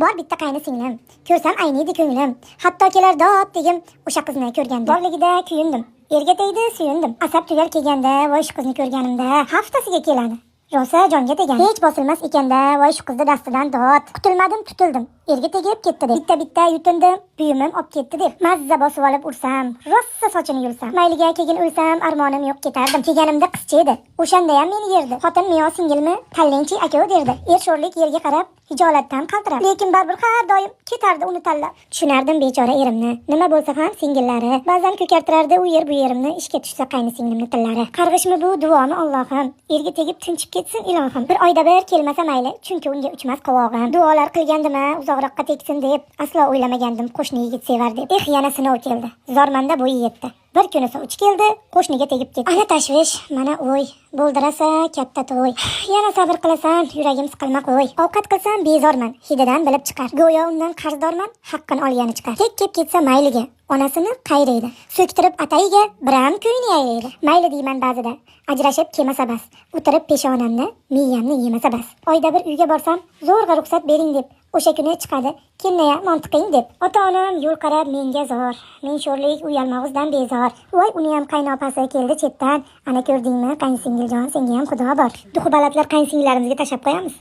Bor bitta qayni singlim. Ko'rsam ayniydi ko'nglim. Hatto kelar dod degim o'sha qizni ko'rganda. Borligida kuyundim. Erga tegdi suyundim. Asab tugar kelganda, voy shu qizni ko'rganimda haftasiga keladi. Rosa jonga tegan. Hech bosilmas ekanda, voy shu qizni dastidan dod. Qutulmadim, tutildim. Erga tegib ketdi deb. Bitta yutindim, buyumim olib ketdi deb. Mazza bosib olib ursam, rosa sochini yulsam. Mayliga keyin o'lsam, armonim yo'q ketardim. Kelganimda qizcha edi. O'shanda ham meni yerdi. Xotin miyo singilmi? Tallinchi aka derdi. Sho'rlik yerga qarab, hijolatdan qaltirab. Lekin baribir har doim ketardi uni tanlab. Tushunardim bechora erimni. Nima bo'lsa ham singillari. Ba'zan ko'kartirardi u yer bu yerimni, ishga tushsa qayni singlimni tillari. Qarg'ishmi bu duomi Allohim. Erga tegib tinchib ketsin ilohim. Bir oyda bir kelmasa mayli, chunki unga uchmas qovog'im. Duolar qilgandima, uzoqroqqa tegsin deb, aslo o'ylamagandim qo'shni yigit sevar deb. Yana sinov keldi. Zormanda bo'yi yetdi. Bir kuni uch keldi, qo'shniga tegib ketdi. Ana tashvish, mana o'y. Bo'ldirasa katta to'y. Yana sabr qilasan, yuragim siqilma qo'y. Ovqat qilsam bezorman, hididan bilib chiqar. Go'yo undan qarzdorman, haqqini olgani chiqar. Kep ketsa mayliga, onasini qayraydi. So'ktirib atayiga, biram kuyni yayraydi. Mayli deyman ba'zida. Ajrashib kelmasa bas. O'tirib peshonamni, miyamni yemasa bas. Oyda bir uyga borsam, zo'rg'a ruxsat bering deb. O'sha kuni chiqadi, kinnaya mantiqing deb. Ota-onam yo'l qarab menga zor. Men sho'rlik uyalmog'izdan bezor. Voy uni ham qaynopasi keldi chetdan. Ana ko'rdingmi, qaynsingiljon, senga ham xudo bor. Duxu balatlar qaynsingillarimizga tashab qo'yamiz.